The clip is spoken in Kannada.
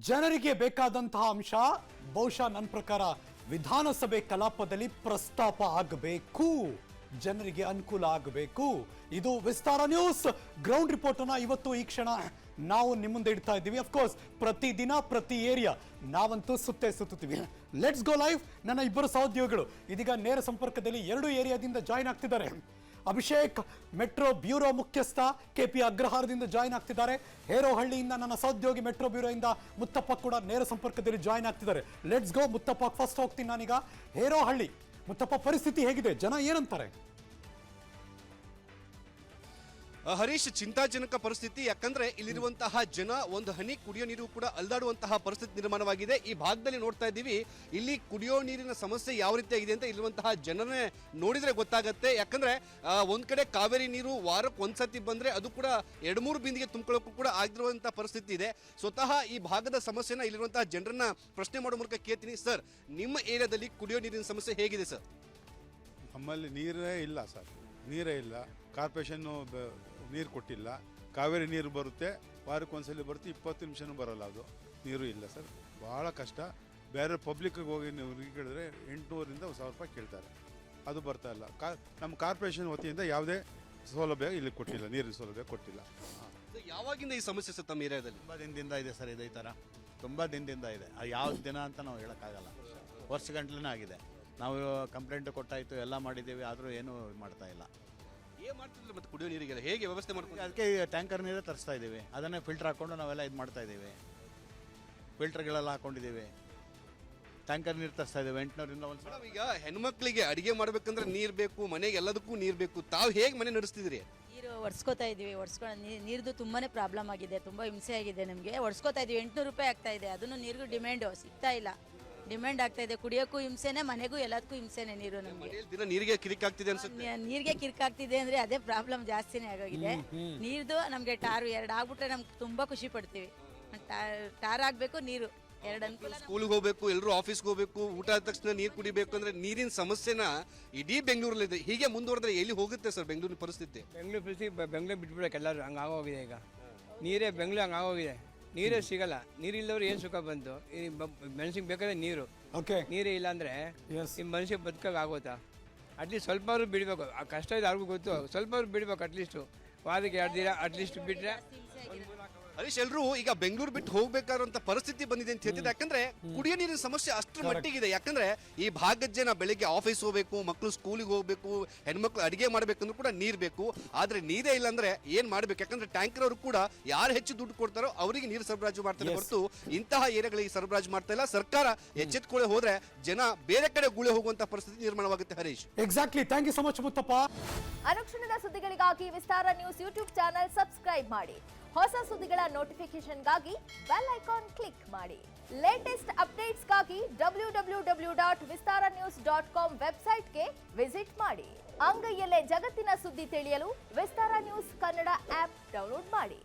ಜನರಿಗೆ ಬೇಕಾದಂತಹ ಅಂಶ ಬಹುಶಃ ನನ್ನ ಪ್ರಕಾರ ವಿಧಾನಸಭೆ ಕಲಾಪದಲ್ಲಿ ಪ್ರಸ್ತಾಪ ಆಗಬೇಕು, ಜನರಿಗೆ ಅನುಕೂಲ ಆಗಬೇಕು. ಇದು ವಿಸ್ತಾರ ನ್ಯೂಸ್ ಗ್ರೌಂಡ್ ರಿಪೋರ್ಟ್ ಅನ್ನ ಇವತ್ತು ಈ ಕ್ಷಣ ನಾವು ನಿಮ್ಮ ಮುಂದೆ ಇಡ್ತಾ ಇದ್ದೀವಿ. ಅಫ್ಕೋರ್ಸ್ ಪ್ರತಿದಿನ ಪ್ರತಿ ಏರಿಯಾ ನಾವಂತೂ ಸುತ್ತೀವಿ. Let's go live. ನನ್ನ ಇಬ್ಬರು ಸಹೋದ್ಯೋಗಿಗಳು ಇದೀಗ ನೇರ ಸಂಪರ್ಕದಲ್ಲಿ 2 ಏರಿಯಾದಿಂದ ಜಾಯಿನ್ ಆಗ್ತಿದ್ದಾರೆ. ಅಭಿಷೇಕ್ ಮೆಟ್ರೋ ಬ್ಯೂರೋ ಮುಖ್ಯಸ್ಥ KP ಅಗ್ರಹಾರದಿಂದ ಜಾಯಿನ್ ಆಗ್ತಿದ್ದಾರೆ. ಹೇರೋಹಳ್ಳಿಯಿಂದ ನನ್ನ ಸಹೋದ್ಯೋಗಿ ಮೆಟ್ರೋ ಬ್ಯೂರೋ ಇಂದ ಮುತ್ತಪ್ಪ ಕೂಡ ನೇರ ಸಂಪರ್ಕದಲ್ಲಿ ಜಾಯಿನ್ ಆಗ್ತಿದ್ದಾರೆ. Let's go. ಮುತ್ತಪ್ಪ ಫಸ್ಟ್ ಹೋಗ್ತೀನಿ ನಾನೀಗ. ಹೇರೋಹಳ್ಳಿ ಮುತ್ತಪ್ಪ, ಪರಿಸ್ಥಿತಿ ಹೇಗಿದೆ? ಜನ ಏನಂತಾರೆ? ಹರೀಶ್, ಚಿಂತಾಜನಕ ಪರಿಸ್ಥಿತಿ. ಯಾಕಂದ್ರೆ ಇಲ್ಲಿರುವಂತಹ ಜನ ಒಂದು ಹನಿ ಕುಡಿಯೋ ನೀರು ಕೂಡ ಅಲ್ದಾಡುವಂತಹ ಪರಿಸ್ಥಿತಿ ನಿರ್ಮಾಣವಾಗಿದೆ. ಈ ಭಾಗದಲ್ಲಿ ನೋಡ್ತಾ ಇದ್ದೀವಿ, ಇಲ್ಲಿ ಕುಡಿಯೋ ನೀರಿನ ಸಮಸ್ಯೆ ಯಾವ ರೀತಿಯಾಗಿದೆ ಅಂತ ಇಲ್ಲಿರುವಂತಹ ಜನರನ್ನೇ ನೋಡಿದ್ರೆ ಗೊತ್ತಾಗತ್ತೆ. ಯಾಕಂದ್ರೆ ಒಂದ್ ಕಡೆ ಕಾವೇರಿ ನೀರು ವಾರಕ್ಕೆ ಒಂದ್ಸತಿ ಬಂದ್ರೆ ಅದು ಕೂಡ 2-3 ಬಿಂದಿಗೆ ತುಂಬಿಕೊಳ್ಳೋಕ್ಕೂ ಕೂಡ ಆಗಿರುವಂತಹ ಪರಿಸ್ಥಿತಿ ಇದೆ. ಸ್ವತಃ ಈ ಭಾಗದ ಸಮಸ್ಯೆನ ಇಲ್ಲಿರುವಂತಹ ಜನರನ್ನ ಪ್ರಶ್ನೆ ಮಾಡೋ ಮೂಲಕ ಕೇಳ್ತೀನಿ. ಸರ್, ನಿಮ್ಮ ಏರಿಯಾದಲ್ಲಿ ಕುಡಿಯೋ ನೀರಿನ ಸಮಸ್ಯೆ ಹೇಗಿದೆ ಸರ್? ನಮ್ಮಲ್ಲಿ ನೀರೇ ಇಲ್ಲ ಸರ್, ನೀರೇ ಇಲ್ಲ. ಕಾರ್ಪೊರೇಷನ್ನು ನೀರು ಕೊಟ್ಟಿಲ್ಲ. ಕಾವೇರಿ ನೀರು ಬರುತ್ತೆ, ವಾರಕ್ಕೆ ಒಂದ್ಸಲ ಬರುತ್ತೆ, 20 ನಿಮಿಷನೂ ಬರೋಲ್ಲ. ಅದು ನೀರು ಇಲ್ಲ ಸರ್, ಭಾಳ ಕಷ್ಟ. ಬೇರೆ ಪಬ್ಲಿಕ್ಗೆ ಹೋಗಿ ನೀವು ಕೇಳಿದ್ರೆ 800ರಿಂದ 1000 ರೂಪಾಯಿ ಕೇಳ್ತಾರೆ, ಅದು ಬರ್ತಾ ಇಲ್ಲ. ನಮ್ಮ ಕಾರ್ಪೊರೇಷನ್ ವತಿಯಿಂದ ಯಾವುದೇ ಸೌಲಭ್ಯ ಇಲ್ಲಿ ಕೊಟ್ಟಿಲ್ಲ, ನೀರಿನ ಸೌಲಭ್ಯ ಕೊಟ್ಟಿಲ್ಲ. ಯಾವಾಗಿಂದ ಈ ಸಮಸ್ಯೆ ಸರ್ ತಮ್ಮ ಏರಿಯಾದಲ್ಲಿ? ತುಂಬ ದಿನದಿಂದ ಇದೆ ಸರ್, ಇದು ಈ ಥರ ತುಂಬ ದಿನದಿಂದ ಇದೆ. ಯಾವ ದಿನ ಅಂತ ನಾವು ಹೇಳೋಕ್ಕಾಗಲ್ಲ, ವರ್ಷಗಂಟ್ಲೇ ಆಗಿದೆ. ನಾವು ಕಂಪ್ಲೇಂಟ್ ಕೊಟ್ಟಾಯಿತು, ಎಲ್ಲ ಮಾಡಿದ್ದೀವಿ, ಆದರೂ ಏನೂ ಮಾಡ್ತಾ ಇಲ್ಲ. ಏನು ಮಾಡ್ತಿದ್ರು ಮತ್ತೆ ಕುಡಿಯೋ ನೀರಿಗೆಲ್ಲ ಹೇಗೆ ವ್ಯವಸ್ಥೆ ಮಾಡ್ಕೊಂಡು? ಅದಕ್ಕೆ ಟ್ಯಾಂಕರ್ ನೀರೇ ತರಿಸ್ತಾ ಇದ್ದೀವಿ, ಅದನ್ನೇ ಫಿಲ್ಟರ್ ಹಾಕ್ಕೊಂಡು ನಾವೆಲ್ಲ ಇದು ಮಾಡ್ತಾ ಇದ್ದೀವಿ. ಫಿಲ್ಟರ್ಗಳೆಲ್ಲ ಹಾಕೊಂಡಿದ್ದೀವಿ, ಟ್ಯಾಂಕರ್ ನೀರು ತರಿಸ್ತಾ ಇದ್ದೀವಿ 800ರಿಂದ 1000. ಈಗ ಹೆಣ್ಮಕ್ಳಿಗೆ ಅಡಿಗೆ ಮಾಡ್ಬೇಕಂದ್ರೆ ನೀರು ಬೇಕು, ಮನೆಗೆ ಎಲ್ಲದಕ್ಕೂ ನೀರು ಬೇಕು. ತಾವು ಹೇಗೆ ಮನೆ ನಡೆಸ್ತಿದ್ರಿ? ನೀರು ಒಡ್ಸ್ಕೊತಾ ಇದ್ದೀವಿ. ನೀರ್ದು ತುಂಬಾ ಪ್ರಾಬ್ಲಮ್ ಆಗಿದೆ, ತುಂಬ ಹಿಂಸೆ ಆಗಿದೆ ನಮಗೆ. ಒಡ್ಸ್ಕೊತಾ ಇದ್ದೀವಿ, 800 ರೂಪಾಯಿ ಆಗ್ತಾ ಇದೆ. ಅದನ್ನು ನೀರಿಗೂ ಡಿಮ್ಯಾಂಡು ಸಿಗ್ತಾ ಇಲ್ಲ, ಡಿಮ್ಯಾಂಡ್ ಆಗ್ತಾ ಇದೆ. ಕುಡಿಯೋಕ್ಕೂ ಹಿಂಸೆನೆ, ಮನೆಗೂ ಎಲ್ಲದಕ್ಕೂ ಹಿಂಸೆನೆ. ನೀರು ನಮಗೆ ದಿನ ನೀರಿಗೆ ಕಿರಿಕಾಗ್ತಿದೆ ಅನ್ಸುತ್ತೆ. ನೀರಿಗೆ ಕಿರ್ಕಾಗ್ತಿದೆ ಅಂದ್ರೆ ಅದೇ ಪ್ರಾಬ್ಲಮ್ ಜಾಸ್ತಿನೇ ಆಗೋಗಿದೆ. ನೀರ್ದು ನಮ್ಗೆ ಟಾರು 2 ಆಗ್ಬಿಟ್ರೆ ನಮ್ಗೆ ತುಂಬಾ ಖುಷಿ ಪಡ್ತೀವಿ. ಟಾರ್ ಆಗ್ಬೇಕು, ನೀರು 2 ಅನುಕೂಲ. ಸ್ಕೂಲ್ಗೆ ಹೋಗ್ಬೇಕು, ಎಲ್ಲರೂ ಆಫೀಸ್ಗೆ ಹೋಗ್ಬೇಕು, ಊಟ ಆದ ತಕ್ಷಣ ನೀರು ಕುಡಿಬೇಕು ಅಂದ್ರೆ ನೀರಿನ ಸಮಸ್ಯೆನ ಇಡೀ ಬೆಂಗಳೂರಲ್ಲಿದೆ. ಹೀಗೆ ಮುಂದುವರೆದ್ರೆ ಎಲ್ಲಿ ಹೋಗುತ್ತೆ ಸರ್ ಬೆಂಗಳೂರಿನ ಪರಿಸ್ಥಿತಿ? ಬೆಂಗಳೂರು ಬಿಟ್ಬಿಡಕ್ಕೆ ಎಲ್ಲರೂ ಹಂಗೆ ಆಗೋಗಿದೆ. ಈಗ ನೀರೇ ಬೆಂಗಳೂರು ಹಂಗೆ ಆಗೋಗಿದೆ, ನೀರೇ ಸಿಗಲ್ಲ. ನೀರಿಲ್ಲದವ್ರು ಏನು ಸುಖ ಬಂತು? ಈ ಮನುಷ್ಯಂಗೆ ಬೇಕಾದ್ರೆ ನೀರು, ನೀರೇ ಇಲ್ಲ ಅಂದ್ರೆ ಈ ಮನುಷ್ಯ ಬದುಕಾಗ ಆಗೋತಾ? ಅಟ್ಲೀಸ್ಟ್ ಸ್ವಲ್ಪ ಅವ್ರು ಬಿಡಬೇಕು. ಆ ಕಷ್ಟ ಇದೆ ಅವ್ರಿಗೂ ಗೊತ್ತು, ಸ್ವಲ್ಪ ಅವ್ರು ಬಿಡ್ಬೇಕು. ಅಟ್ಲೀಸ್ಟು ವಾರಕ್ಕೆ 2 ದಿನ ಅಟ್ಲೀಸ್ಟ್ ಬಿಟ್ರೆ. ಹರೀಶ್, ಎಲ್ಲರೂ ಈಗ ಬೆಂಗಳೂರು ಬಿಟ್ಟು ಹೋಗ್ಬೇಕಾದಂತ ಪರಿಸ್ಥಿತಿ ಬಂದಿದೆ ಅಂತ ಹೇಳ್ತಿದ್ದೆ. ಯಾಕಂದ್ರೆ ಕುಡಿಯೋ ನೀರಿನ ಸಮಸ್ಯೆ ಅಷ್ಟರ ಮಟ್ಟಿಗಿದೆ. ಯಾಕಂದ್ರೆ ಈ ಭಾಗದ ಜನ ಬೆಳಿಗ್ಗೆ ಆಫೀಸ್ ಹೋಗ್ಬೇಕು, ಮಕ್ಕಳು ಸ್ಕೂಲಿಗೆ ಹೋಗ್ಬೇಕು, ಹೆಣ್ಮಕ್ಳು ಅಡಿಗೆ ಮಾಡ್ಬೇಕಂದ್ರೂ ಕೂಡ ನೀರು ಬೇಕು. ಆದ್ರೆ ನೀರೇ ಇಲ್ಲ ಅಂದ್ರೆ ಏನ್ ಮಾಡ್ಬೇಕು? ಯಾಕಂದ್ರೆ ಟ್ಯಾಂಕರ್ ಅವರು ಕೂಡ ಯಾರು ಹೆಚ್ಚು ದುಡ್ಡು ಕೊಡ್ತಾರೋ ಅವರಿಗೆ ನೀರು ಸರಬರಾಜು ಮಾಡ್ತಾರೆ ಹೊರತು ಇಂತಹ ಏರಿಯಾಗಳಿಗೆ ಸರಬರಾಜು ಮಾಡ್ತಾ ಇಲ್ಲ. ಸರ್ಕಾರ ಎಚ್ಚೆತ್ಕೊಳ್ಳೆ ಹೋದ್ರೆ ಜನ ಬೇರೆ ಕಡೆ ಗುಳೆ ಹೋಗುವಂತ ಪರಿಸ್ಥಿತಿ ನಿರ್ಮಾಣವಾಗುತ್ತೆ. Harish, exactly. Thank you so much Muthappa. ಅನುಕ್ಷಣದ ಸುದ್ದಿಗಳಿಗಾಗಿ Vistara news YouTube channel subscribe ಮಾಡಿ. ಹೊಸ ಸುದ್ದಿಗಳ ನೋಟಿಫಿಕೇಶನ್ಗಾಗಿ ಬೆಲ್ ಐಕಾನ್ ಕ್ಲಿಕ್ ಮಾಡಿ. ಲೇಟೆಸ್ಟ್ ಅಪ್ಡೇಟ್ಸ್ಗಾಗಿ www.vistaranews.com ವೆಬ್ಸೈಟ್ಗೆ ವಿಸಿಟ್ ಮಾಡಿ. ಅಂಗೈಯಲ್ಲೇ ಜಗತ್ತಿನ ಸುದ್ದಿ ತಿಳಿಯಲು Vistara news Kannada app download ಮಾಡಿ.